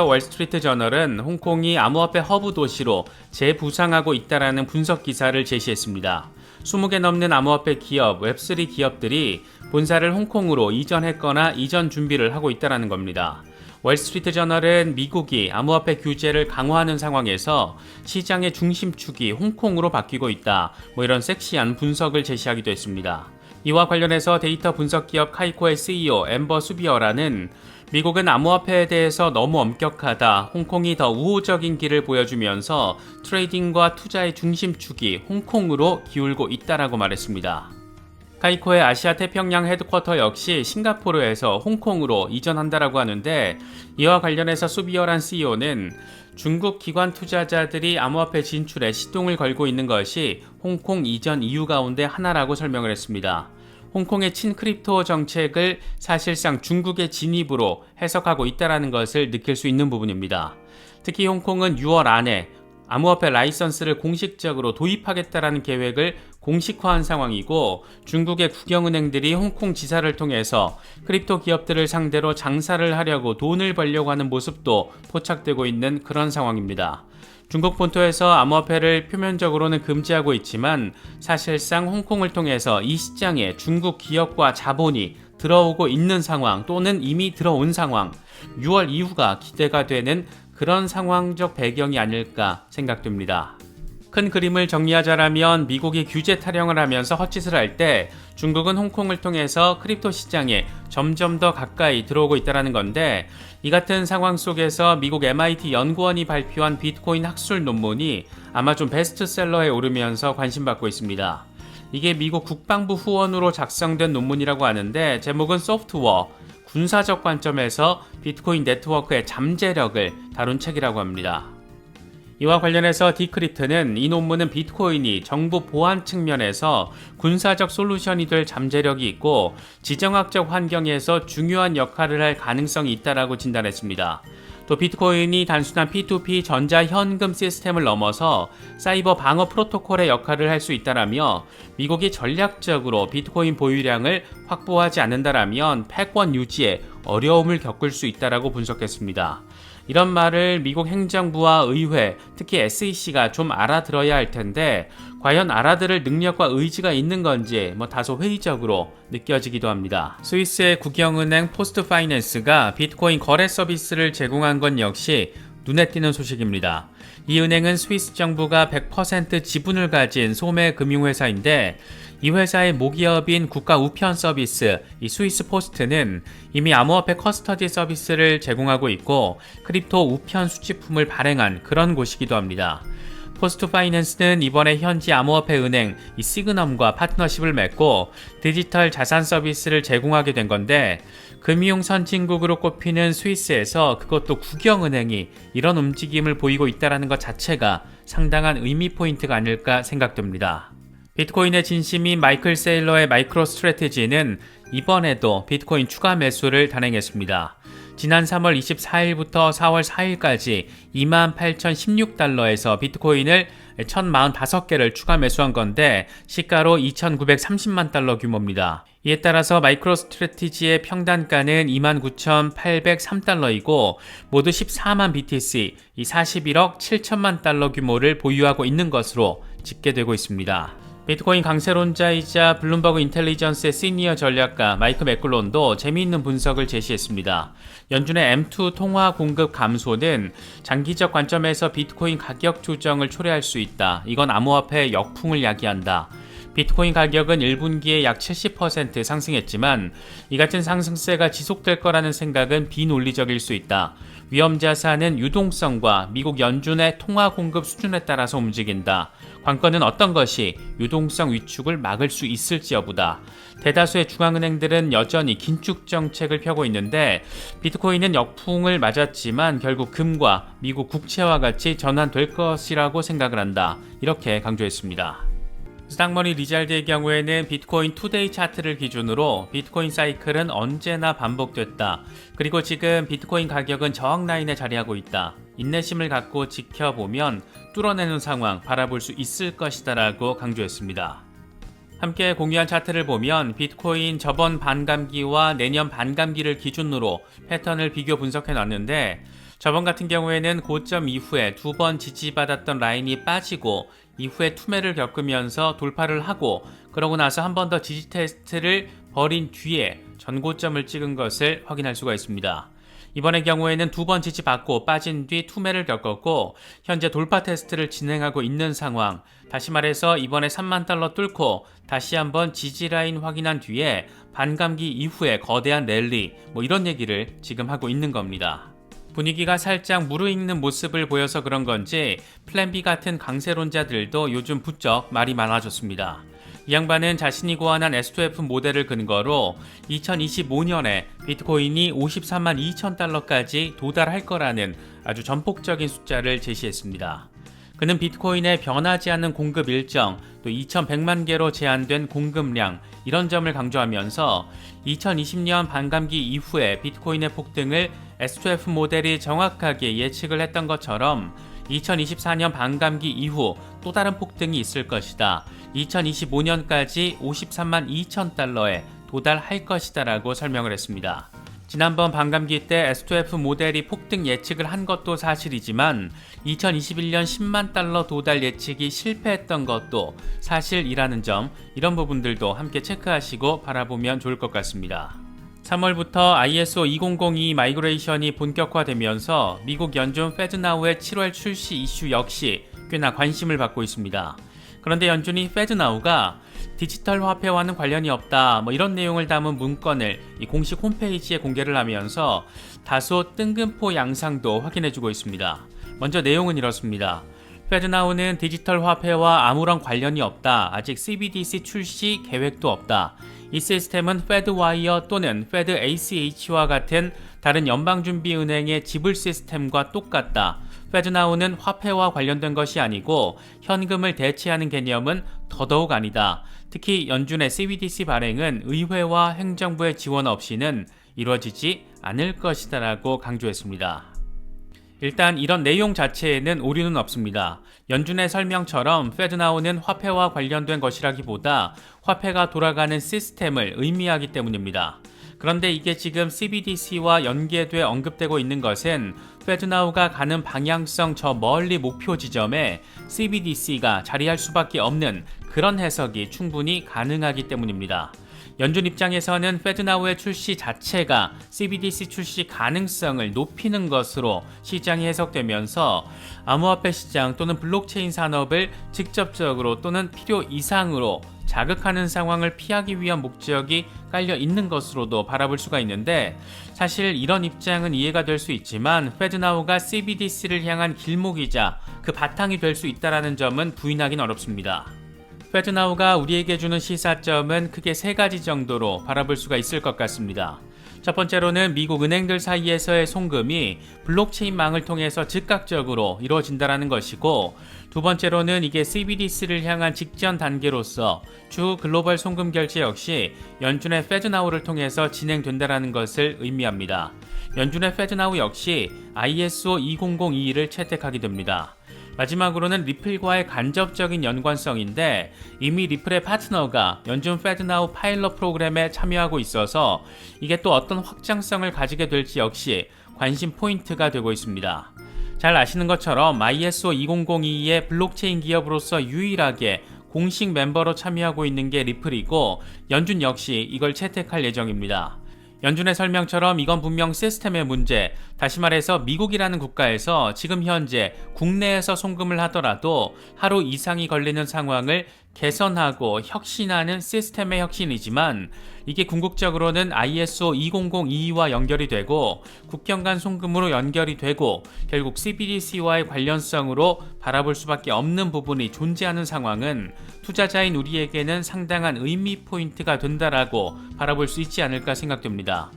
월스트리트 저널은 홍콩이 암호화폐 허브 도시로 재부상하고 있다라는 분석 기사를 제시했습니다. 20개 넘는 암호화폐 기업, 웹3 기업들이 본사를 홍콩으로 이전했거나 이전 준비를 하고 있다는 겁니다. 월스트리트 저널은 미국이 암호화폐 규제를 강화하는 상황에서 시장의 중심축이 홍콩으로 바뀌고 있다, 이런 섹시한 분석을 제시하기도 했습니다. 이와 관련해서 데이터 분석 기업 카이코의 CEO 엠버 수비어라는 미국은 암호화폐에 대해서 너무 엄격하다, 홍콩이 더 우호적인 길을 보여주면서 트레이딩과 투자의 중심축이 홍콩으로 기울고 있다라고 말했습니다. 카이코의 아시아 태평양 헤드쿼터 역시 싱가포르에서 홍콩으로 이전한다라고 하는데, 이와 관련해서 수비어란 CEO는 중국 기관 투자자들이 암호화폐 진출에 시동을 걸고 있는 것이 홍콩 이전 이유 가운데 하나라고 설명을 했습니다. 홍콩의 친크립토 정책을 사실상 중국의 진입으로 해석하고 있다는 것을 느낄 수 있는 부분입니다. 특히 홍콩은 6월 안에 암호화폐 라이선스를 공식적으로 도입하겠다라는 계획을 공식화한 상황이고, 중국의 국영은행들이 홍콩 지사를 통해서 크립토 기업들을 상대로 장사를 하려고 돈을 벌려고 하는 모습도 포착되고 있는 그런 상황입니다. 중국 본토에서 암호화폐를 표면적으로는 금지하고 있지만 사실상 홍콩을 통해서 이 시장에 중국 기업과 자본이 들어오고 있는 상황, 또는 이미 들어온 상황, 6월 이후가 기대가 되는 그런 상황적 배경이 아닐까 생각됩니다. 큰 그림을 정리하자라면 미국이 규제 타령을 하면서 헛짓을 할 때 중국은 홍콩을 통해서 크립토 시장에 점점 더 가까이 들어오고 있다는 건데, 이 같은 상황 속에서 미국 MIT 연구원이 발표한 비트코인 학술 논문이 아마존 베스트셀러에 오르면서 관심받고 있습니다. 이게 미국 국방부 후원으로 작성된 논문이라고 하는데, 제목은 소프트워, 군사적 관점에서 비트코인 네트워크의 잠재력을 다룬 책이라고 합니다. 이와 관련해서 디크립트는 이 논문은 비트코인이 정부 보안 측면에서 군사적 솔루션이 될 잠재력이 있고 지정학적 환경에서 중요한 역할을 할 가능성이 있다라고 진단했습니다. 또 비트코인이 단순한 P2P 전자현금 시스템을 넘어서 사이버 방어 프로토콜의 역할을 할 수 있다라며, 미국이 전략적으로 비트코인 보유량을 확보하지 않는다라면 패권 유지에 어려움을 겪을 수 있다라고 분석했습니다. 이런 말을 미국 행정부와 의회, 특히 SEC가 좀 알아들어야 할 텐데, 과연 알아들을 능력과 의지가 있는 건지 다소 회의적으로 느껴지기도 합니다. 스위스의 국영은행 포스트파이낸스가 비트코인 거래 서비스를 제공한 건 역시 눈에 띄는 소식입니다. 이 은행은 스위스 정부가 100% 지분을 가진 소매 금융회사인데, 이 회사의 모기업인 국가 우편 서비스 이 스위스 포스트는 이미 암호화폐 커스터디 서비스를 제공하고 있고 크립토 우편 수집품을 발행한 그런 곳이기도 합니다. 포스트파이낸스는 이번에 현지 암호화폐 은행 이 시그넘과 파트너십을 맺고 디지털 자산 서비스를 제공하게 된 건데, 금융 선진국으로 꼽히는 스위스에서 그것도 국영은행이 이런 움직임을 보이고 있다는 것 자체가 상당한 의미 포인트가 아닐까 생각됩니다. 비트코인의 진심인 마이클 세일러의 마이크로 스트래티지는 이번에도 비트코인 추가 매수를 단행했습니다. 지난 3월 24일부터 4월 4일까지 28,016달러에서 비트코인을 1,045개를 추가 매수한 건데 시가로 2,930만 달러 규모입니다. 이에 따라서 마이크로 스트래티지의 평단가는 29,803달러이고 모두 14만 BTC, 41억 7천만 달러 규모를 보유하고 있는 것으로 집계되고 있습니다. 비트코인 강세론자이자 블룸버그 인텔리전스의 시니어 전략가 마이크 맥글론도 재미있는 분석을 제시했습니다. 연준의 M2 통화 공급 감소는 장기적 관점에서 비트코인 가격 조정을 초래할 수 있다. 이건 암호화폐의 역풍을 야기한다. 비트코인 가격은 1분기에 약 70% 상승했지만 이 같은 상승세가 지속될 거라는 생각은 비논리적일 수 있다. 위험자산은 유동성과 미국 연준의 통화 공급 수준에 따라서 움직인다. 관건은 어떤 것이 유동성 위축을 막을 수 있을지 여부다. 대다수의 중앙은행들은 여전히 긴축 정책을 펴고 있는데 비트코인은 역풍을 맞았지만 결국 금과 미국 국채와 같이 전환될 것이라고 생각을 한다. 이렇게 강조했습니다. 스닥머니 리잘드의 경우에는 비트코인 투데이 차트를 기준으로 비트코인 사이클은 언제나 반복됐다. 그리고 지금 비트코인 가격은 저항 라인에 자리하고 있다. 인내심을 갖고 지켜보면 뚫어내는 상황 바라볼 수 있을 것이다 라고 강조했습니다. 함께 공유한 차트를 보면 비트코인 저번 반감기와 내년 반감기를 기준으로 패턴을 비교 분석해 놨는데 저번 같은 경우에는 고점 이후에 두 번 지지받았던 라인이 빠지고 이후에 투매를 겪으면서 돌파를 하고 그러고 나서 한 번 더 지지 테스트를 벌인 뒤에 전고점을 찍은 것을 확인할 수가 있습니다. 이번의 경우에는 두 번 지지받고 빠진 뒤 투매를 겪었고 현재 돌파 테스트를 진행하고 있는 상황. 다시 말해서 이번에 3만 달러 뚫고 다시 한번 지지라인 확인한 뒤에 반감기 이후에 거대한 랠리 이런 얘기를 지금 하고 있는 겁니다. 분위기가 살짝 무르익는 모습을 보여서 그런 건지 플랜 B 같은 강세론자들도 요즘 부쩍 말이 많아졌습니다. 이 양반은 자신이 고안한 S2F 모델을 근거로 2025년에 비트코인이 53만 2천 달러까지 도달할 거라는 아주 전폭적인 숫자를 제시했습니다. 그는 비트코인의 변하지 않는 공급 일정, 또 2100만 개로 제한된 공급량 이런 점을 강조하면서 2020년 반감기 이후에 비트코인의 폭등을 S2F 모델이 정확하게 예측을 했던 것처럼 2024년 반감기 이후 또 다른 폭등이 있을 것이다. 2025년까지 53만 2천 달러에 도달할 것이다 라고 설명을 했습니다. 지난번 반감기 때 S2F 모델이 폭등 예측을 한 것도 사실이지만 2021년 10만 달러 도달 예측이 실패했던 것도 사실이라는 점, 이런 부분들도 함께 체크하시고 바라보면 좋을 것 같습니다. 3월부터 ISO 2002 마이그레이션이 본격화되면서 미국 연준 페드나우의 7월 출시 이슈 역시 꽤나 관심을 받고 있습니다. 그런데 연준이 페드나우가 디지털 화폐와는 관련이 없다 이런 내용을 담은 문건을 이 공식 홈페이지에 공개를 하면서 다소 뜬금포 양상도 확인해주고 있습니다. 먼저 내용은 이렇습니다. 페드나우는 디지털 화폐와 아무런 관련이 없다. 아직 CBDC 출시 계획도 없다. 이 시스템은 페드와이어 또는 페드 ACH와 같은 다른 연방준비은행의 지불 시스템과 똑같다. 페드나우는 화폐와 관련된 것이 아니고 현금을 대체하는 개념은 더더욱 아니다. 특히 연준의 CBDC 발행은 의회와 행정부의 지원 없이는 이루어지지 않을 것이다 라고 강조했습니다. 일단 이런 내용 자체에는 오류는 없습니다. 연준의 설명처럼 페드나우는 화폐와 관련된 것이라기보다 화폐가 돌아가는 시스템을 의미하기 때문입니다. 그런데 이게 지금 CBDC와 연계돼 언급되고 있는 것은 페드나우가 가는 방향성 저 멀리 목표 지점에 CBDC가 자리할 수밖에 없는 그런 해석이 충분히 가능하기 때문입니다. 연준 입장에서는 페드나우의 출시 자체가 CBDC 출시 가능성을 높이는 것으로 시장이 해석되면서 암호화폐 시장 또는 블록체인 산업을 직접적으로 또는 필요 이상으로 자극하는 상황을 피하기 위한 목적이 깔려 있는 것으로도 바라볼 수가 있는데, 사실 이런 입장은 이해가 될 수 있지만 페드나우가 CBDC를 향한 길목이자 그 바탕이 될 수 있다는 점은 부인하기는 어렵습니다. 페드나우가 우리에게 주는 시사점은 크게 세 가지 정도로 바라볼 수가 있을 것 같습니다. 첫 번째로는 미국 은행들 사이에서의 송금이 블록체인망을 통해서 즉각적으로 이루어진다는 것이고, 두 번째로는 이게 CBDC를 향한 직전 단계로서 주 글로벌 송금 결제 역시 연준의 페드나우를 통해서 진행된다는 것을 의미합니다. 연준의 페드나우 역시 ISO 20022를 채택하게 됩니다. 마지막으로는 리플과의 간접적인 연관성인데, 이미 리플의 파트너가 연준 페드나우 파일럿 프로그램에 참여하고 있어서 이게 또 어떤 확장성을 가지게 될지 역시 관심 포인트가 되고 있습니다. 잘 아시는 것처럼 ISO 2002의 블록체인 기업으로서 유일하게 공식 멤버로 참여하고 있는 게 리플이고, 연준 역시 이걸 채택할 예정입니다. 연준의 설명처럼 이건 분명 시스템의 문제, 다시 말해서 미국이라는 국가에서 지금 현재 국내에서 송금을 하더라도 하루 이상이 걸리는 상황을 개선하고 혁신하는 시스템의 혁신이지만, 이게 궁극적으로는 ISO 20022와 연결이 되고 국경 간 송금으로 연결이 되고 결국 CBDC와의 관련성으로 바라볼 수밖에 없는 부분이 존재하는 상황은 투자자인 우리에게는 상당한 의미 포인트가 된다라고 바라볼 수 있지 않을까 생각됩니다.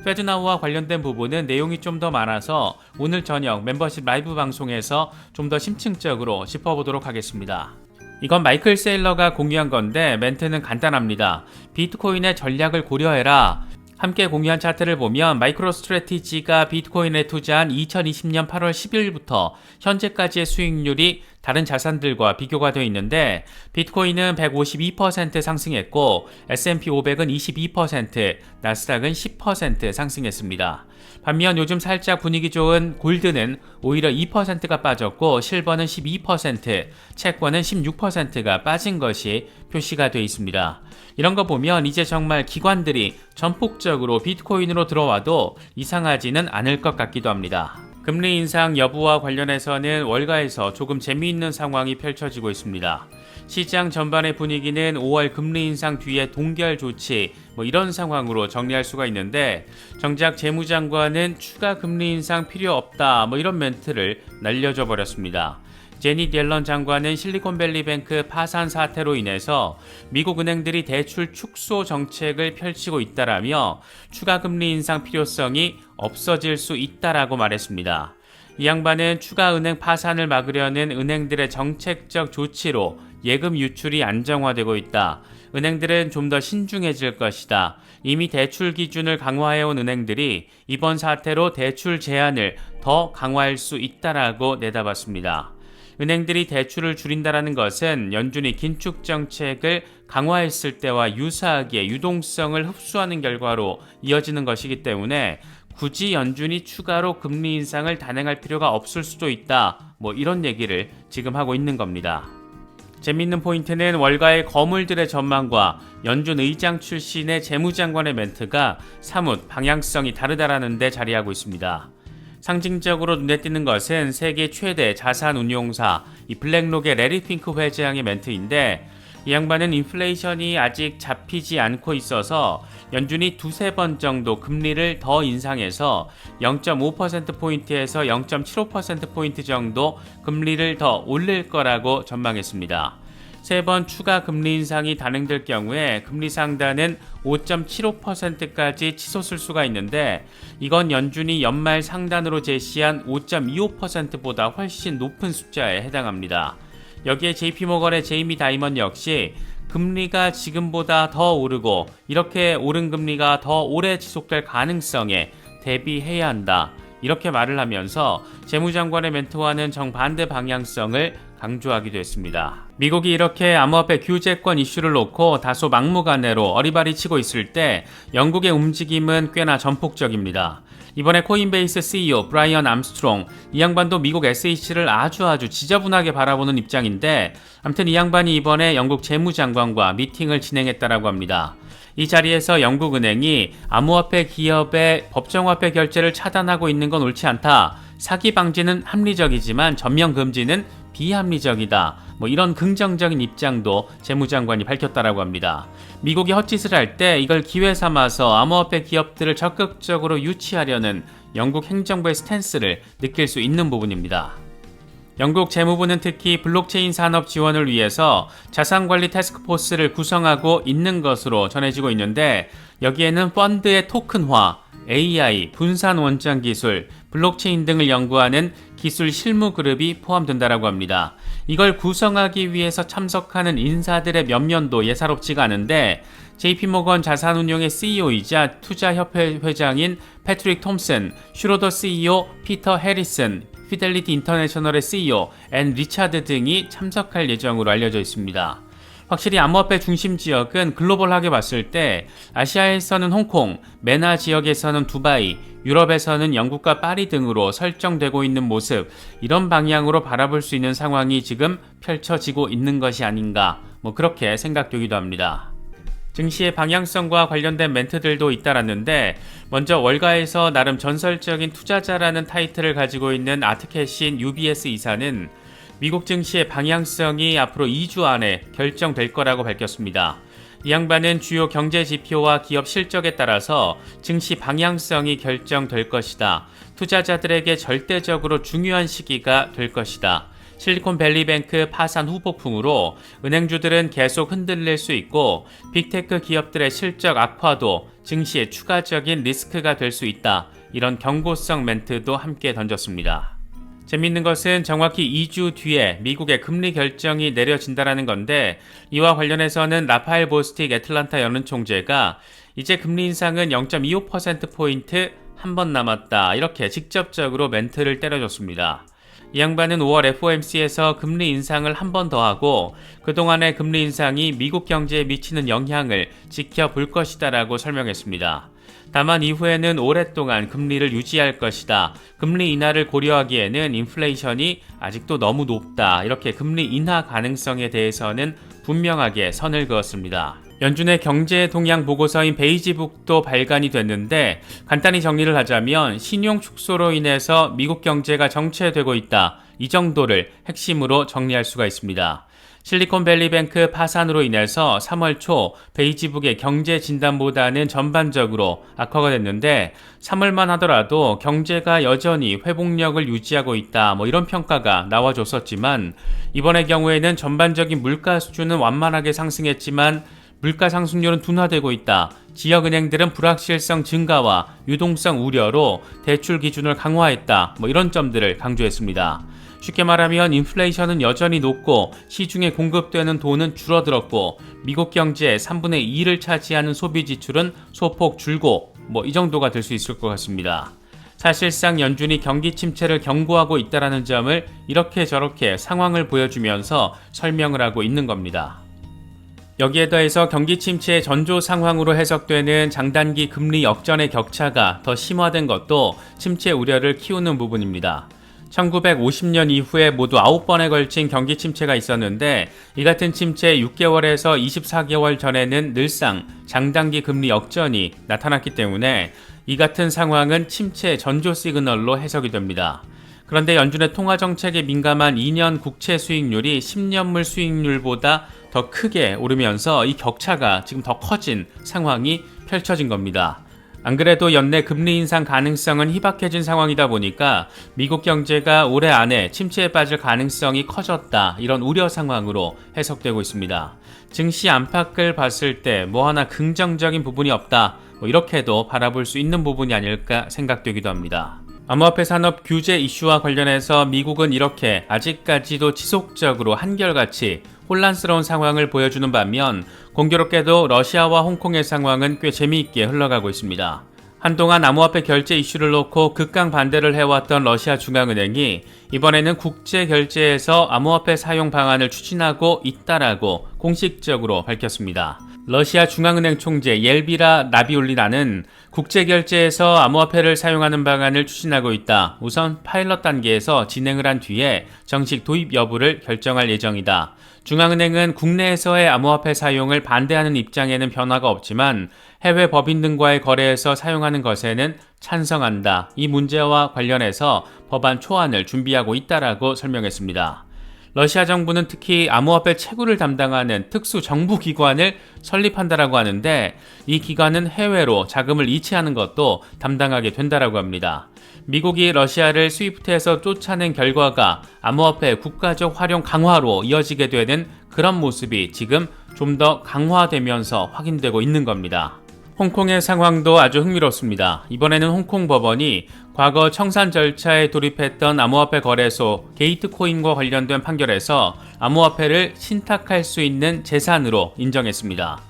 페드나우와 관련된 부분은 내용이 좀 더 많아서 오늘 저녁 멤버십 라이브 방송에서 좀 더 심층적으로 짚어보도록 하겠습니다. 이건 마이클 세일러가 공유한 건데 멘트는 간단합니다. 비트코인의 전략을 고려해라. 함께 공유한 차트를 보면 마이크로스트래티지가 비트코인에 투자한 2020년 8월 10일부터 현재까지의 수익률이 다른 자산들과 비교가 되어 있는데 비트코인은 152% 상승했고 S&P 500은 22%, 나스닥은 10% 상승했습니다. 반면 요즘 살짝 분위기 좋은 골드는 오히려 2%가 빠졌고 실버는 12%, 채권은 16%가 빠진 것이 표시가 되어 있습니다. 이런 거 보면 이제 정말 기관들이 전폭적으로 비트코인으로 들어와도 이상하지는 않을 것 같기도 합니다. 금리 인상 여부와 관련해서는 월가에서 조금 재미있는 상황이 펼쳐지고 있습니다. 시장 전반의 분위기는 5월 금리 인상 뒤에 동결 조치 이런 상황으로 정리할 수가 있는데 정작 재무장관은 추가 금리 인상 필요 없다 이런 멘트를 날려줘 버렸습니다. 제닛 옐런 장관은 실리콘밸리뱅크 파산 사태로 인해서 미국 은행들이 대출 축소 정책을 펼치고 있다라며 추가 금리 인상 필요성이 없어질 수 있다라고 말했습니다. 이 양반은 추가 은행 파산을 막으려는 은행들의 정책적 조치로 예금 유출이 안정화되고 있다. 은행들은 좀 더 신중해질 것이다. 이미 대출 기준을 강화해온 은행들이 이번 사태로 대출 제한을 더 강화할 수 있다라고 내다봤습니다. 은행들이 대출을 줄인다는 것은 연준이 긴축 정책을 강화했을 때와 유사하게 유동성을 흡수하는 결과로 이어지는 것이기 때문에 굳이 연준이 추가로 금리 인상을 단행할 필요가 없을 수도 있다. 이런 얘기를 지금 하고 있는 겁니다. 재밌는 포인트는 월가의 거물들의 전망과 연준 의장 출신의 재무장관의 멘트가 사뭇 방향성이 다르다라는 데 자리하고 있습니다. 상징적으로 눈에 띄는 것은 세계 최대 자산운용사 이 블랙록의 레리 핑크 회장의 멘트인데 이 양반은 인플레이션이 아직 잡히지 않고 있어서 연준이 두세 번 정도 금리를 더 인상해서 0.5%포인트에서 0.75%포인트 정도 금리를 더 올릴 거라고 전망했습니다. 3번 추가 금리 인상이 단행될 경우에 금리 상단은 5.75%까지 치솟을 수가 있는데 이건 연준이 연말 상단으로 제시한 5.25%보다 훨씬 높은 숫자에 해당합니다. 여기에 JP모건의 제이미 다이먼 역시 금리가 지금보다 더 오르고 이렇게 오른 금리가 더 오래 지속될 가능성에 대비해야 한다. 이렇게 말을 하면서 재무장관의 멘트와는 정반대 방향성을 강조하기도 했습니다. 미국이 이렇게 암호화폐 규제권 이슈를 놓고 다소 막무가내로 어리바리치고 있을 때 영국의 움직임은 꽤나 전폭적입니다. 이번에 코인베이스 CEO 브라이언 암스트롱 이 양반도 미국 SEC를 아주 지저분하게 바라보는 입장인데 아무튼 이 양반이 이번에 영국 재무장관과 미팅을 진행했다라고 합니다. 이 자리에서 영국은행이 암호화폐 기업의 법정화폐 결제를 차단하고 있는 건 옳지 않다. 사기 방지는 합리적이지만 전면 금지는 비합리적이다. 이런 긍정적인 입장도 재무장관이 밝혔다라고 합니다. 미국이 헛짓을 할 때 이걸 기회 삼아서 암호화폐 기업들을 적극적으로 유치하려는 영국 행정부의 스탠스를 느낄 수 있는 부분입니다. 영국 재무부는 특히 블록체인 산업 지원을 위해서 자산관리 태스크포스를 구성하고 있는 것으로 전해지고 있는데 여기에는 펀드의 토큰화, AI, 분산 원장 기술, 블록체인 등을 연구하는 기술 실무 그룹이 포함된다라고 합니다. 이걸 구성하기 위해서 참석하는 인사들의 면면도 예사롭지가 않은데 JP모건 자산운용의 CEO이자 투자협회 회장인 패트릭 톰슨, 슈로더 CEO 피터 해리슨, 피델리티 인터내셔널의 CEO 앤 리차드 등이 참석할 예정으로 알려져 있습니다. 확실히 암호화폐 중심 지역은 글로벌하게 봤을 때 아시아에서는 홍콩, 메나 지역에서는 두바이, 유럽에서는 영국과 파리 등으로 설정되고 있는 모습, 이런 방향으로 바라볼 수 있는 상황이 지금 펼쳐지고 있는 것이 아닌가 그렇게 생각되기도 합니다. 증시의 방향성과 관련된 멘트들도 잇따랐는데 먼저 월가에서 나름 전설적인 투자자라는 타이틀을 가지고 있는 아트캐신 UBS 이사는 미국 증시의 방향성이 앞으로 2주 안에 결정될 거라고 밝혔습니다. 이 양반은 주요 경제 지표와 기업 실적에 따라서 증시 방향성이 결정될 것이다. 투자자들에게 절대적으로 중요한 시기가 될 것이다. 실리콘밸리뱅크 파산 후폭풍으로 은행주들은 계속 흔들릴 수 있고 빅테크 기업들의 실적 악화도 증시의 추가적인 리스크가 될 수 있다. 이런 경고성 멘트도 함께 던졌습니다. 재밌는 것은 정확히 2주 뒤에 미국의 금리 결정이 내려진다라는 건데 이와 관련해서는 라파엘 보스틱 애틀란타 연은총재가 이제 금리 인상은 0.25%포인트 한 번 남았다 이렇게 직접적으로 멘트를 때려줬습니다. 이 양반은 5월 FOMC에서 금리 인상을 한 번 더 하고 그동안의 금리 인상이 미국 경제에 미치는 영향을 지켜볼 것이다 라고 설명했습니다. 다만 이후에는 오랫동안 금리를 유지할 것이다. 금리 인하를 고려하기에는 인플레이션이 아직도 너무 높다. 이렇게 금리 인하 가능성에 대해서는 분명하게 선을 그었습니다. 연준의 경제 동향 보고서인 베이지북도 발간이 됐는데 간단히 정리를 하자면 신용 축소로 인해서 미국 경제가 정체되고 있다. 이 정도를 핵심으로 정리할 수가 있습니다. 실리콘밸리뱅크 파산으로 인해서 3월 초 베이지북의 경제 진단보다는 전반적으로 악화가 됐는데 3월만 하더라도 경제가 여전히 회복력을 유지하고 있다. 이런 평가가 나와줬었지만 이번의 경우에는 전반적인 물가 수준은 완만하게 상승했지만 물가 상승률은 둔화되고 있다. 지역은행들은 불확실성 증가와 유동성 우려로 대출 기준을 강화했다. 이런 점들을 강조했습니다. 쉽게 말하면 인플레이션은 여전히 높고 시중에 공급되는 돈은 줄어들었고 미국 경제의 3분의 2를 차지하는 소비 지출은 소폭 줄고 이 정도가 될 수 있을 것 같습니다. 사실상 연준이 경기 침체를 경고하고 있다는 점을 이렇게 저렇게 상황을 보여주면서 설명을 하고 있는 겁니다. 여기에 더해서 경기 침체의 전조 상황으로 해석되는 장단기 금리 역전의 격차가 더 심화된 것도 침체 우려를 키우는 부분입니다. 1950년 이후에 모두 9번에 걸친 경기 침체가 있었는데 이 같은 침체 6개월에서 24개월 전에는 늘상 장단기 금리 역전이 나타났기 때문에 이 같은 상황은 침체 전조 시그널로 해석이 됩니다. 그런데 연준의 통화정책에 민감한 2년 국채 수익률이 10년물 수익률보다 더 크게 오르면서 이 격차가 지금 더 커진 상황이 펼쳐진 겁니다. 안 그래도 연내 금리 인상 가능성은 희박해진 상황이다 보니까 미국 경제가 올해 안에 침체에 빠질 가능성이 커졌다. 이런 우려 상황으로 해석되고 있습니다. 증시 안팎을 봤을 때 하나 긍정적인 부분이 없다. 이렇게도 바라볼 수 있는 부분이 아닐까 생각되기도 합니다. 암호화폐 산업 규제 이슈와 관련해서 미국은 이렇게 아직까지도 지속적으로 한결같이 혼란스러운 상황을 보여주는 반면 공교롭게도 러시아와 홍콩의 상황은 꽤 재미있게 흘러가고 있습니다. 한동안 암호화폐 결제 이슈를 놓고 극강 반대를 해왔던 러시아 중앙은행이 이번에는 국제 결제에서 암호화폐 사용 방안을 추진하고 있다라고 공식적으로 밝혔습니다. 러시아 중앙은행 총재 옐비라 나비올리나는 국제결제에서 암호화폐를 사용하는 방안을 추진하고 있다. 우선 파일럿 단계에서 진행을 한 뒤에 정식 도입 여부를 결정할 예정이다. 중앙은행은 국내에서의 암호화폐 사용을 반대하는 입장에는 변화가 없지만 해외 법인 등과의 거래에서 사용하는 것에는 찬성한다. 이 문제와 관련해서 법안 초안을 준비하고 있다라고 설명했습니다. 러시아 정부는 특히 암호화폐 채굴을 담당하는 특수 정부 기관을 설립한다라고 하는데 이 기관은 해외로 자금을 이체하는 것도 담당하게 된다라고 합니다. 미국이 러시아를 스위프트에서 쫓아낸 결과가 암호화폐 국가적 활용 강화로 이어지게 되는 그런 모습이 지금 좀 더 강화되면서 확인되고 있는 겁니다. 홍콩의 상황도 아주 흥미롭습니다. 이번에는 홍콩 법원이 과거 청산 절차에 돌입했던 암호화폐 거래소 게이트코인과 관련된 판결에서 암호화폐를 신탁할 수 있는 재산으로 인정했습니다.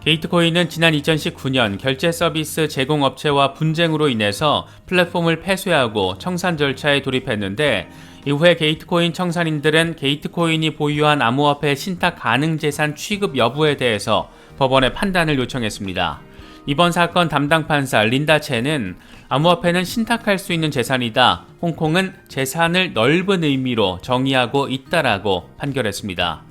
게이트코인은 지난 2019년 결제 서비스 제공업체와 분쟁으로 인해서 플랫폼을 폐쇄하고 청산 절차에 돌입했는데 이후에 게이트코인 청산인들은 게이트코인이 보유한 암호화폐 신탁 가능 재산 취급 여부에 대해서 법원에 판단을 요청했습니다. 이번 사건 담당 판사 린다 체는 암호화폐는 신탁할 수 있는 재산이다. 홍콩은 재산을 넓은 의미로 정의하고 있다라고 판결했습니다.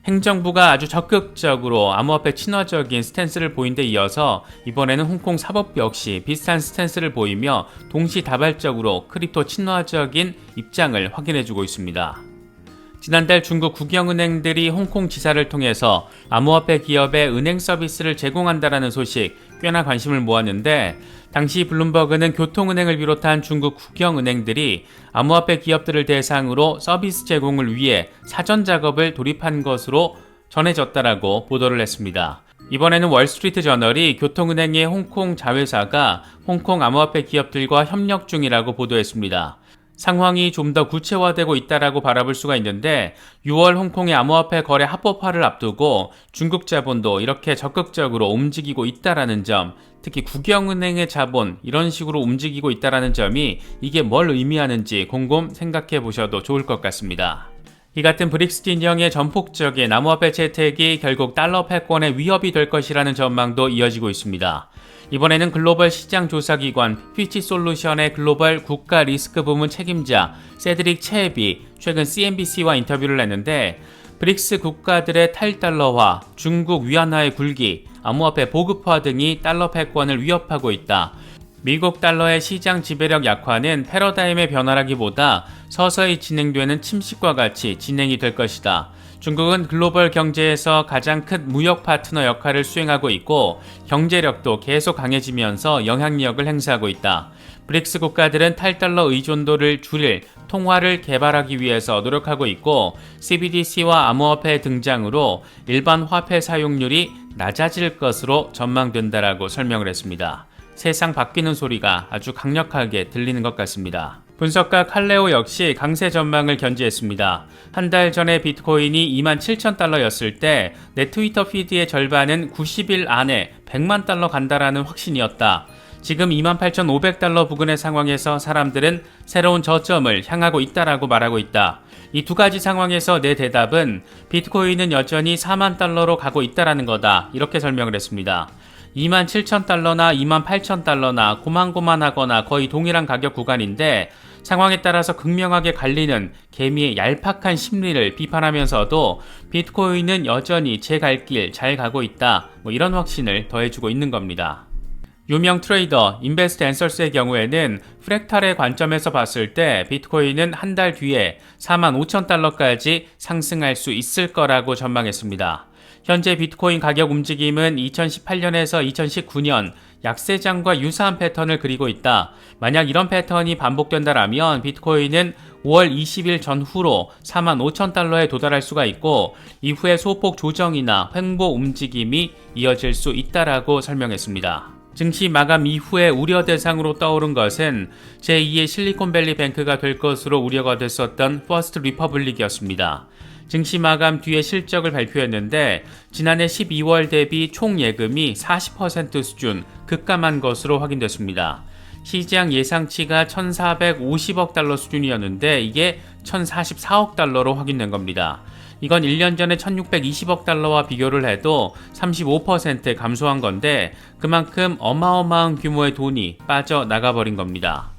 행정부가 아주 적극적으로 암호화폐 친화적인 스탠스를 보인 데 이어서 이번에는 홍콩 사법부 역시 비슷한 스탠스를 보이며 동시다발적으로 크립토 친화적인 입장을 확인해주고 있습니다. 지난달 중국 국영은행들이 홍콩 지사를 통해서 암호화폐 기업에 은행 서비스를 제공한다라는 소식 꽤나 관심을 모았는데 당시 블룸버그는 교통은행을 비롯한 중국 국영은행들이 암호화폐 기업들을 대상으로 서비스 제공을 위해 사전 작업을 돌입한 것으로 전해졌다라고 보도를 했습니다. 이번에는 월스트리트 저널이 교통은행의 홍콩 자회사가 홍콩 암호화폐 기업들과 협력 중이라고 보도했습니다. 상황이 좀 더 구체화되고 있다라고 바라볼 수가 있는데 6월 홍콩의 암호화폐 거래 합법화를 앞두고 중국 자본도 이렇게 적극적으로 움직이고 있다라는 점, 특히 국영은행의 자본 이런 식으로 움직이고 있다라는 점이 이게 뭘 의미하는지 곰곰 생각해 보셔도 좋을 것 같습니다. 이 같은 브릭스 진영의 전폭적인 암호화폐 채택이 결국 달러 패권의 위협이 될 것이라는 전망도 이어지고 있습니다. 이번에는 글로벌 시장 조사기관 피치솔루션의 글로벌 국가 리스크 부문 책임자 세드릭 체비 최근 CNBC와 인터뷰를 했는데 브릭스 국가들의 탈달러화, 중국 위안화의 굴기, 암호화폐 보급화 등이 달러 패권을 위협하고 있다. 미국 달러의 시장 지배력 약화는 패러다임의 변화라기보다 서서히 진행되는 침식과 같이 진행이 될 것이다. 중국은 글로벌 경제에서 가장 큰 무역 파트너 역할을 수행하고 있고 경제력도 계속 강해지면서 영향력을 행사하고 있다. 브릭스 국가들은 탈달러 의존도를 줄일 통화를 개발하기 위해서 노력하고 있고 CBDC와 암호화폐 등장으로 일반 화폐 사용률이 낮아질 것으로 전망된다라고 설명을 했습니다. 세상 바뀌는 소리가 아주 강력하게 들리는 것 같습니다. 분석가 칼레오 역시 강세 전망을 견지했습니다. 한 달 전에 비트코인이 27,000달러였을 때 내 트위터 피드의 절반은 90일 안에 100만 달러 간다라는 확신이었다. 지금 28,500달러 부근의 상황에서 사람들은 새로운 저점을 향하고 있다라고 말하고 있다. 이 두 가지 상황에서 내 대답은 비트코인은 여전히 4만 달러로 가고 있다라는 거다. 이렇게 설명을 했습니다. 27,000달러나 28,000달러나 고만고만하거나 거의 동일한 가격 구간인데 상황에 따라서 극명하게 갈리는 개미의 얄팍한 심리를 비판하면서도 비트코인은 여전히 제 갈 길 잘 가고 있다. 이런 확신을 더해주고 있는 겁니다. 유명 트레이더 인베스트 앤서스의 경우에는 프랙탈의 관점에서 봤을 때 비트코인은 한 달 뒤에 45,000달러까지 상승할 수 있을 거라고 전망했습니다. 현재 비트코인 가격 움직임은 2018년에서 2019년 약세장과 유사한 패턴을 그리고 있다. 만약 이런 패턴이 반복된다라면 비트코인은 5월 20일 전후로 45,000달러에 도달할 수가 있고 이후에 소폭 조정이나 횡보 움직임이 이어질 수 있다라고 설명했습니다. 증시 마감 이후에 우려 대상으로 떠오른 것은 제2의 실리콘밸리 뱅크가 될 것으로 우려가 됐었던 퍼스트 리퍼블릭이었습니다. 증시 마감 뒤에 실적을 발표했는데 지난해 12월 대비 총 예금이 40% 수준 급감한 것으로 확인됐습니다. 시장 예상치가 1,450억 달러 수준이었는데 이게 1,044억 달러로 확인된 겁니다. 이건 1년 전에 1,620억 달러와 비교를 해도 35% 감소한 건데 그만큼 어마어마한 규모의 돈이 빠져나가버린 겁니다.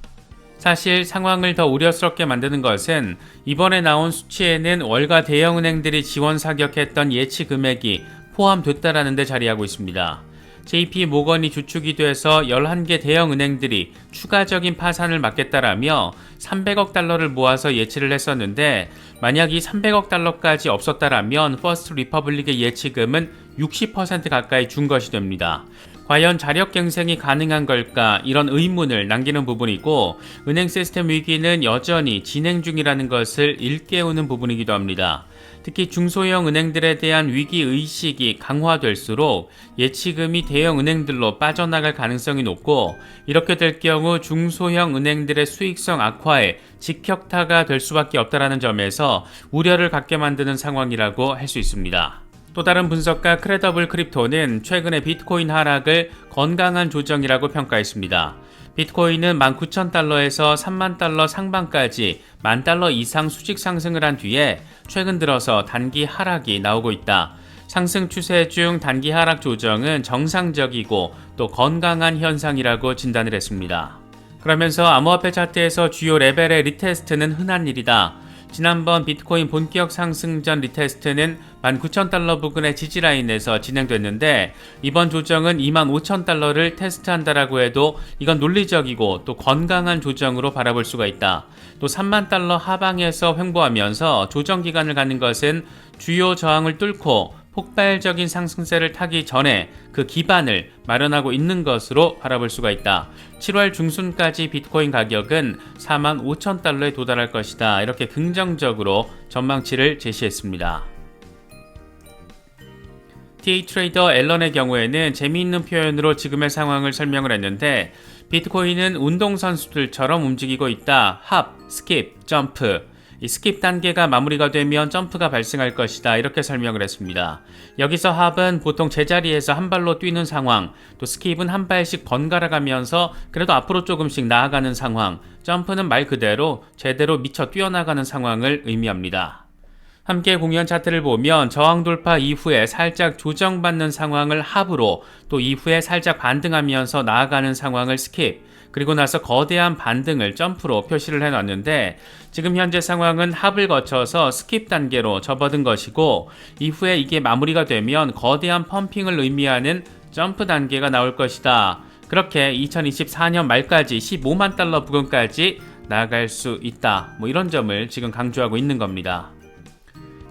사실 상황을 더 우려스럽게 만드는 것은 이번에 나온 수치에는 월가 대형은행들이 지원 사격했던 예치 금액이 포함됐다라는 데 자리하고 있습니다. JP모건이 주축이 돼서 11개 대형은행들이 추가적인 파산을 막겠다라며 300억 달러를 모아서 예치를 했었는데 만약 이 300억 달러까지 없었다라면 퍼스트 리퍼블릭의 예치금은 60% 가까이 준 것이 됩니다. 과연 자력갱생이 가능한 걸까 이런 의문을 남기는 부분이고 은행 시스템 위기는 여전히 진행 중이라는 것을 일깨우는 부분이기도 합니다. 특히 중소형 은행들에 대한 위기의식이 강화될수록 예치금이 대형 은행들로 빠져나갈 가능성이 높고 이렇게 될 경우 중소형 은행들의 수익성 악화에 직격타가 될 수밖에 없다는 점에서 우려를 갖게 만드는 상황이라고 할 수 있습니다. 또 다른 분석가 크레더블 크립토는 최근의 비트코인 하락을 건강한 조정이라고 평가했습니다. 비트코인은 19,000달러에서 3만 달러 상반까지 10,000달러 이상 수직 상승을 한 뒤에 최근 들어서 단기 하락이 나오고 있다. 상승 추세 중 단기 하락 조정은 정상적이고 또 건강한 현상이라고 진단을 했습니다. 그러면서 암호화폐 차트에서 주요 레벨의 리테스트는 흔한 일이다. 지난번 비트코인 본격 상승 전 리테스트는 19,000달러 부근의 지지라인에서 진행됐는데 이번 조정은 25,000달러를 테스트한다라고 해도 이건 논리적이고 또 건강한 조정으로 바라볼 수가 있다. 또 3만 달러 하방에서 횡보하면서 조정 기간을 갖는 것은 주요 저항을 뚫고 폭발적인 상승세를 타기 전에 그 기반을 마련하고 있는 것으로 바라볼 수가 있다. 7월 중순까지 비트코인 가격은 45,000달러에 도달할 것이다. 이렇게 긍정적으로 전망치를 제시했습니다. TA 트레이더 앨런의 경우에는 재미있는 표현으로 지금의 상황을 설명을 했는데 비트코인은 운동선수들처럼 움직이고 있다. 합, 스킵, 점프. 이 스킵 단계가 마무리가 되면 점프가 발생할 것이다. 이렇게 설명을 했습니다. 여기서 합은 보통 제자리에서 한 발로 뛰는 상황, 또 스킵은 한 발씩 번갈아 가면서 그래도 앞으로 조금씩 나아가는 상황, 점프는 말 그대로 제대로 미쳐 뛰어나가는 상황을 의미합니다. 함께 공연 차트를 보면 저항 돌파 이후에 살짝 조정받는 상황을 합으로, 또 이후에 살짝 반등하면서 나아가는 상황을 스킵, 그리고 나서 거대한 반등을 점프로 표시를 해놨는데, 지금 현재 상황은 합을 거쳐서 스킵 단계로 접어든 것이고, 이후에 이게 마무리가 되면 거대한 펌핑을 의미하는 점프 단계가 나올 것이다. 그렇게 2024년 말까지 15만 달러 부근까지 나아갈 수 있다. 이런 점을 지금 강조하고 있는 겁니다.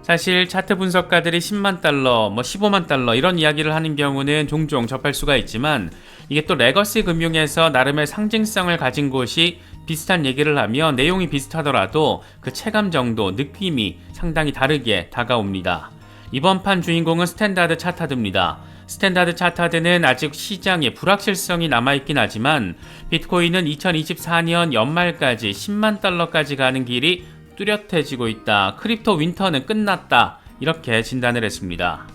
사실 차트 분석가들이 10만 달러, 15만 달러 이런 이야기를 하는 경우는 종종 접할 수가 있지만, 이게 또 레거시 금융에서 나름의 상징성을 가진 곳이 비슷한 얘기를 하면 내용이 비슷하더라도 그 체감 정도, 느낌이 상당히 다르게 다가옵니다. 이번 판 주인공은 스탠다드 차타드입니다. 스탠다드 차타드는 아직 시장에 불확실성이 남아있긴 하지만 비트코인은 2024년 연말까지 10만 달러까지 가는 길이 뚜렷해지고 있다. 크립토 윈터는 끝났다. 이렇게 진단을 했습니다.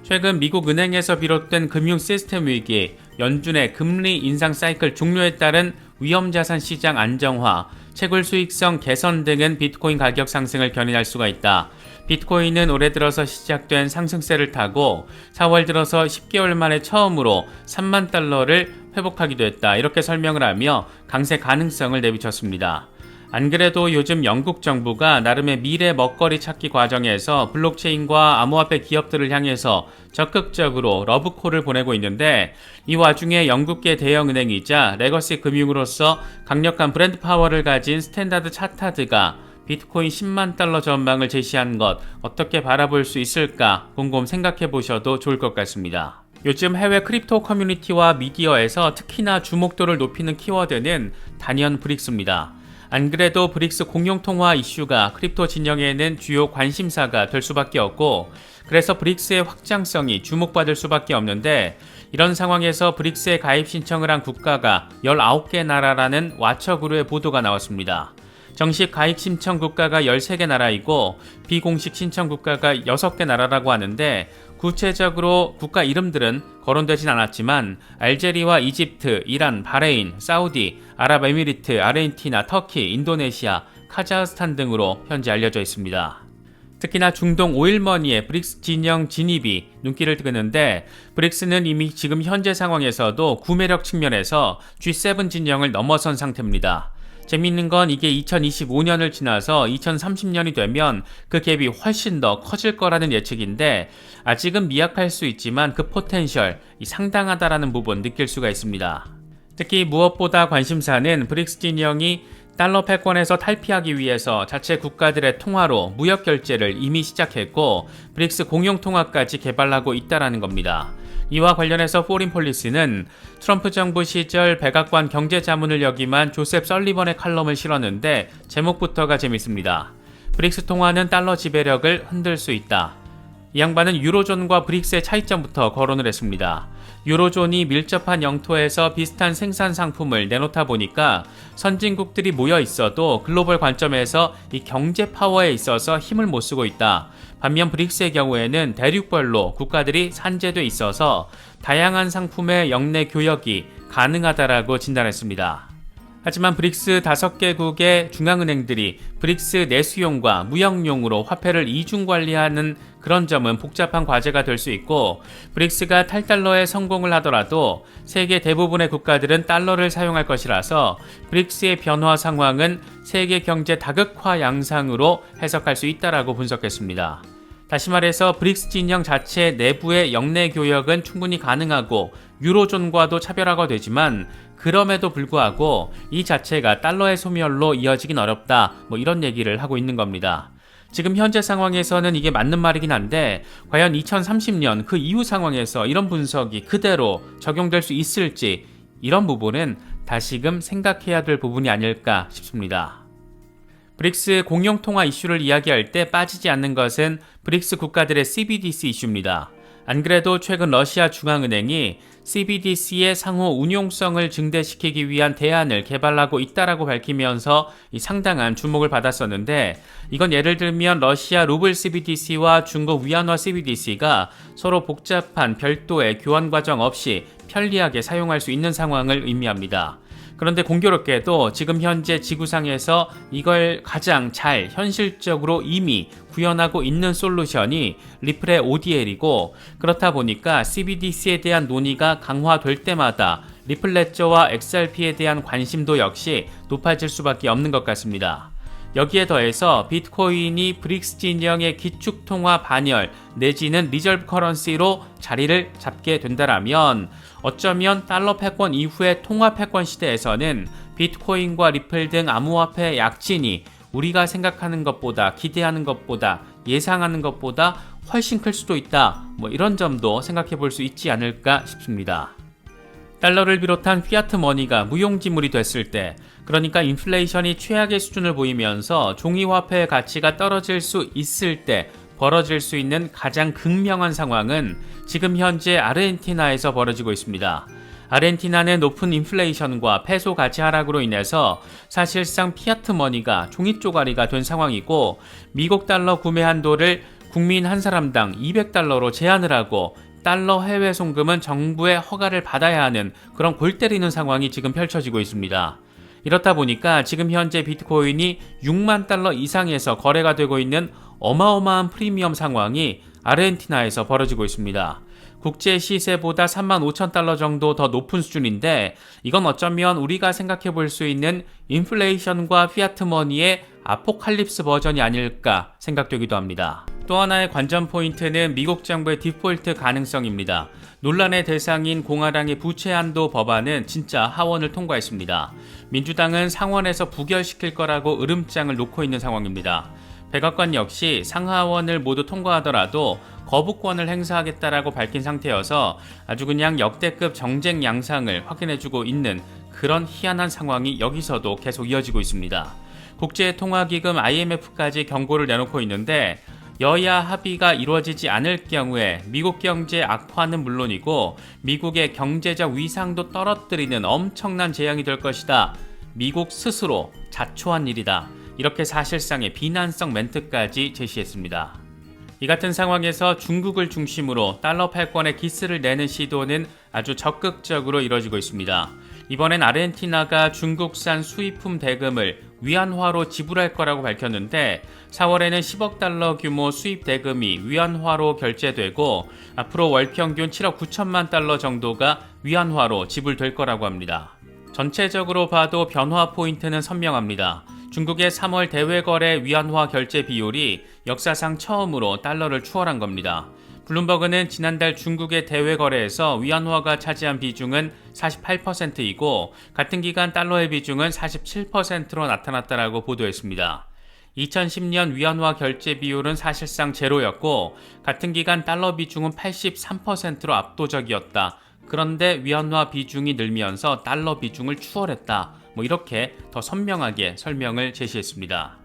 최근 미국 은행에서 비롯된 금융 시스템 위기, 연준의 금리 인상 사이클 종료에 따른 위험자산 시장 안정화, 채굴 수익성 개선 등은 비트코인 가격 상승을 견인할 수가 있다. 비트코인은 올해 들어서 시작된 상승세를 타고 4월 들어서 10개월 만에 처음으로 3만 달러를 회복하기도 했다. 이렇게 설명을 하며 강세 가능성을 내비쳤습니다. 안 그래도 요즘 영국 정부가 나름의 미래 먹거리 찾기 과정에서 블록체인과 암호화폐 기업들을 향해서 적극적으로 러브콜을 보내고 있는데, 이 와중에 영국계 대형은행이자 레거시 금융으로서 강력한 브랜드 파워를 가진 스탠다드 차타드가 비트코인 10만 달러 전망을 제시한 것 어떻게 바라볼 수 있을까 곰곰 생각해 보셔도 좋을 것 같습니다. 요즘 해외 크립토 커뮤니티와 미디어에서 특히나 주목도를 높이는 키워드는 단연 브릭스입니다. 안 그래도 브릭스 공용통화 이슈가 크립토 진영에는 주요 관심사가 될 수밖에 없고, 그래서 브릭스의 확장성이 주목받을 수밖에 없는데, 이런 상황에서 브릭스에 가입 신청을 한 국가가 19개 나라라는 와처그룹의 보도가 나왔습니다. 정식 가입 신청 국가가 13개 나라이고 비공식 신청 국가가 6개 나라라고 하는데, 구체적으로 국가 이름들은 거론되진 않았지만 알제리와 이집트, 이란, 바레인, 사우디, 아랍에미리트, 아르헨티나, 터키, 인도네시아, 카자흐스탄 등으로 현재 알려져 있습니다. 특히나 중동 오일머니의 브릭스 진영 진입이 눈길을 끄는데, 브릭스는 이미 지금 현재 상황에서도 구매력 측면에서 G7 진영을 넘어선 상태입니다. 재미있는 건 이게 2025년을 지나서 2030년이 되면 그 갭이 훨씬 더 커질 거라는 예측인데, 아직은 미약할 수 있지만 그 포텐셜, 상당하다라는 부분 느낄 수가 있습니다. 특히 무엇보다 관심사는 브릭스 진영이 달러 패권에서 탈피하기 위해서 자체 국가들의 통화로 무역 결제를 이미 시작했고 브릭스 공용 통화까지 개발하고 있다는 겁니다. 이와 관련해서 포린 폴리시는 트럼프 정부 시절 백악관 경제자문을 역임한 조셉 설리번의 칼럼을 실었는데 제목부터가 재밌습니다. 브릭스 통화는 달러 지배력을 흔들 수 있다. 이 양반은 유로존과 브릭스의 차이점부터 거론을 했습니다. 유로존이 밀접한 영토에서 비슷한 생산 상품을 내놓다 보니까 선진국들이 모여 있어도 글로벌 관점에서 이 경제 파워에 있어서 힘을 못 쓰고 있다. 반면 브릭스의 경우에는 대륙별로 국가들이 산재돼 있어서 다양한 상품의 역내 교역이 가능하다라고 진단했습니다. 하지만 브릭스 5개국의 중앙은행들이 브릭스 내수용과 무역용으로 화폐를 이중 관리하는 그런 점은 복잡한 과제가 될 수 있고, 브릭스가 탈달러에 성공을 하더라도 세계 대부분의 국가들은 달러를 사용할 것이라서 브릭스의 변화 상황은 세계 경제 다극화 양상으로 해석할 수 있다라고 분석했습니다. 다시 말해서 브릭스 진영 자체 내부의 역내 교역은 충분히 가능하고 유로존과도 차별화가 되지만, 그럼에도 불구하고 이 자체가 달러의 소멸로 이어지긴 어렵다, 이런 얘기를 하고 있는 겁니다. 지금 현재 상황에서는 이게 맞는 말이긴 한데, 과연 2030년 그 이후 상황에서 이런 분석이 그대로 적용될 수 있을지, 이런 부분은 다시금 생각해야 될 부분이 아닐까 싶습니다. 브릭스 공용통화 이슈를 이야기할 때 빠지지 않는 것은 브릭스 국가들의 CBDC 이슈입니다. 안 그래도 최근 러시아 중앙은행이 CBDC의 상호 운용성을 증대시키기 위한 대안을 개발하고 있다라고 밝히면서 상당한 주목을 받았었는데, 이건 예를 들면 러시아 루블 CBDC와 중국 위안화 CBDC가 서로 복잡한 별도의 교환 과정 없이 편리하게 사용할 수 있는 상황을 의미합니다. 그런데 공교롭게도 지금 현재 지구상에서 이걸 가장 잘 현실적으로 이미 구현하고 있는 솔루션이 리플의 ODL이고, 그렇다 보니까 CBDC에 대한 논의가 강화될 때마다 리플 레저와 XRP에 대한 관심도 역시 높아질 수밖에 없는 것 같습니다. 여기에 더해서 비트코인이 브릭스 진영의 기축통화 반열 내지는 리저브 커런시로 자리를 잡게 된다라면, 어쩌면 달러 패권 이후의 통화 패권 시대에서는 비트코인과 리플 등 암호화폐 약진이 우리가 생각하는 것보다, 기대하는 것보다, 예상하는 것보다 훨씬 클 수도 있다, 이런 점도 생각해 볼 수 있지 않을까 싶습니다. 달러를 비롯한 피아트 머니가 무용지물이 됐을 때, 그러니까 인플레이션이 최악의 수준을 보이면서 종이화폐의 가치가 떨어질 수 있을 때 벌어질 수 있는 가장 극명한 상황은 지금 현재 아르헨티나에서 벌어지고 있습니다. 아르헨티나는 높은 인플레이션과 페소 가치 하락으로 인해서 사실상 피아트 머니가 종이 쪼가리가 된 상황이고, 미국 달러 구매 한도를 국민 한 사람당 200달러로 제한을 하고 달러 해외 송금은 정부의 허가를 받아야 하는 그런 골 때리는 상황이 지금 펼쳐지고 있습니다. 이렇다 보니까 지금 현재 비트코인이 6만 달러 이상에서 거래가 되고 있는 어마어마한 프리미엄 상황이 아르헨티나에서 벌어지고 있습니다. 국제 시세보다 3만 5천 달러 정도 더 높은 수준인데, 이건 어쩌면 우리가 생각해 볼 수 있는 인플레이션과 피아트 머니의 아포칼립스 버전이 아닐까 생각되기도 합니다. 또 하나의 관전 포인트는 미국 정부의 디폴트 가능성입니다. 논란의 대상인 공화당의 부채 한도 법안은 진짜 하원을 통과했습니다. 민주당은 상원에서 부결시킬 거라고 으름장을 놓고 있는 상황입니다. 백악관 역시 상하원을 모두 통과하더라도 거부권을 행사하겠다라고 밝힌 상태여서 아주 그냥 역대급 정쟁 양상을 확인해주고 있는 그런 희한한 상황이 여기서도 계속 이어지고 있습니다. 국제통화기금 IMF까지 경고를 내놓고 있는데, 여야 합의가 이루어지지 않을 경우에 미국 경제 악화는 물론이고 미국의 경제적 위상도 떨어뜨리는 엄청난 재앙이 될 것이다. 미국 스스로 자초한 일이다. 이렇게 사실상의 비난성 멘트까지 제시했습니다. 이 같은 상황에서 중국을 중심으로 달러 패권에 기스를 내는 시도는 아주 적극적으로 이뤄지고 있습니다. 이번엔 아르헨티나가 중국산 수입품 대금을 위안화로 지불할 거라고 밝혔는데, 4월에는 10억 달러 규모 수입 대금이 위안화로 결제되고 앞으로 월 평균 7억 9천만 달러 정도가 위안화로 지불될 거라고 합니다. 전체적으로 봐도 변화 포인트는 선명합니다. 중국의 3월 대외거래 위안화 결제 비율이 역사상 처음으로 달러를 추월한 겁니다. 블룸버그는 지난달 중국의 대외거래에서 위안화가 차지한 비중은 48%이고 같은 기간 달러의 비중은 47%로 나타났다라고 보도했습니다. 2010년 위안화 결제 비율은 사실상 제로였고 같은 기간 달러 비중은 83%로 압도적이었다. 그런데 위안화 비중이 늘면서 달러 비중을 추월했다. 이렇게 더 선명하게 설명을 제시했습니다.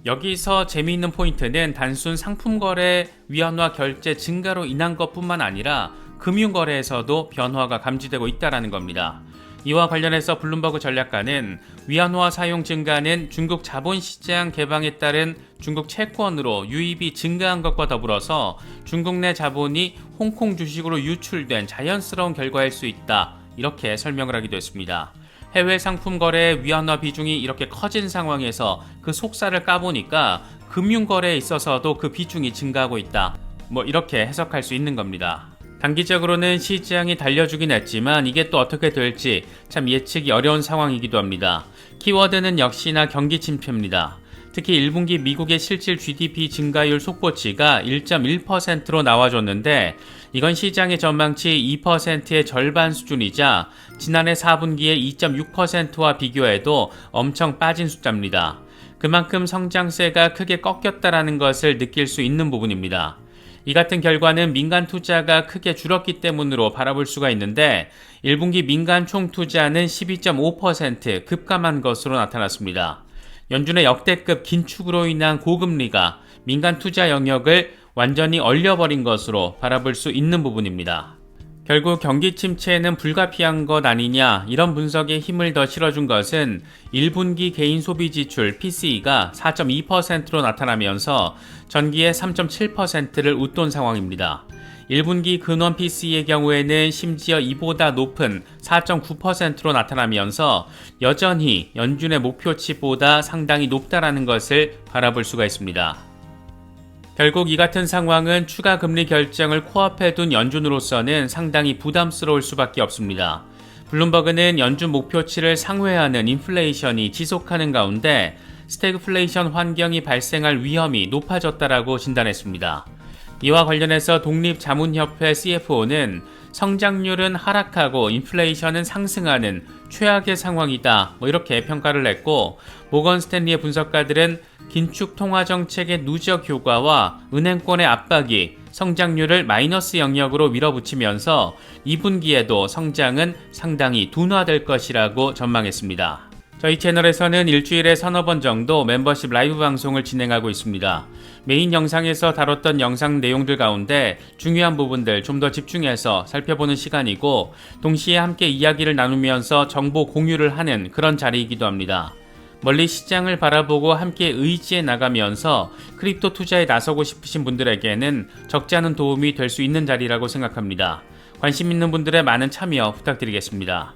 여기서 재미있는 포인트는 단순 상품거래 위안화 결제 증가로 인한 것뿐만 아니라 금융거래에서도 변화가 감지되고 있다는 겁니다. 이와 관련해서 블룸버그 전략가는 위안화 사용 증가는 중국 자본시장 개방에 따른 중국 채권으로 유입이 증가한 것과 더불어서 중국 내 자본이 홍콩 주식으로 유출된 자연스러운 결과일 수 있다. 이렇게 설명을 하기도 했습니다. 해외 상품 거래의 위안화 비중이 이렇게 커진 상황에서 그 속살을 까보니까 금융거래에 있어서도 그 비중이 증가하고 있다. 이렇게 해석할 수 있는 겁니다. 단기적으로는 시장이 달려주긴 했지만 이게 또 어떻게 될지 참 예측이 어려운 상황이기도 합니다. 키워드는 역시나 경기 침체입니다. 특히 1분기 미국의 실질 GDP 증가율 속보치가 1.1%로 나와줬는데 이건 시장의 전망치 2%의 절반 수준이자 지난해 4분기의 2.6%와 비교해도 엄청 빠진 숫자입니다. 그만큼 성장세가 크게 꺾였다라는 것을 느낄 수 있는 부분입니다. 이 같은 결과는 민간 투자가 크게 줄었기 때문으로 바라볼 수가 있는데 1분기 민간 총 투자는 12.5% 급감한 것으로 나타났습니다. 연준의 역대급 긴축으로 인한 고금리가 민간 투자 영역을 완전히 얼려버린 것으로 바라볼 수 있는 부분입니다. 결국 경기 침체는 불가피한 것 아니냐, 이런 분석에 힘을 더 실어준 것은 1분기 개인 소비 지출 PCE가 4.2%로 나타나면서 전기의 3.7%를 웃돈 상황입니다. 1분기 근원 PCE의 경우에는 심지어 이보다 높은 4.9%로 나타나면서 여전히 연준의 목표치보다 상당히 높다라는 것을 바라볼 수가 있습니다. 결국 이 같은 상황은 추가 금리 결정을 코앞에 둔 연준으로서는 상당히 부담스러울 수밖에 없습니다. 블룸버그는 연준 목표치를 상회하는 인플레이션이 지속하는 가운데 스태그플레이션 환경이 발생할 위험이 높아졌다라고 진단했습니다. 이와 관련해서 독립자문협회 CFO는 성장률은 하락하고 인플레이션은 상승하는 최악의 상황이다, 이렇게 평가를 했고, 모건 스탠리의 분석가들은 긴축 통화 정책의 누적 효과와 은행권의 압박이 성장률을 마이너스 영역으로 밀어붙이면서 2분기에도 성장은 상당히 둔화될 것이라고 전망했습니다. 저희 채널에서는 일주일에 서너 번 정도 멤버십 라이브 방송을 진행하고 있습니다. 메인 영상에서 다뤘던 영상 내용들 가운데 중요한 부분들 좀 더 집중해서 살펴보는 시간이고, 동시에 함께 이야기를 나누면서 정보 공유를 하는 그런 자리이기도 합니다. 멀리 시장을 바라보고 함께 의지해 나가면서 크립토 투자에 나서고 싶으신 분들에게는 적지 않은 도움이 될 수 있는 자리라고 생각합니다. 관심 있는 분들의 많은 참여 부탁드리겠습니다.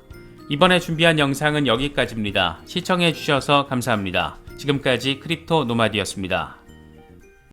이번에 준비한 영상은 여기까지입니다. 시청해주셔서 감사합니다. 지금까지 크립토 노마디였습니다.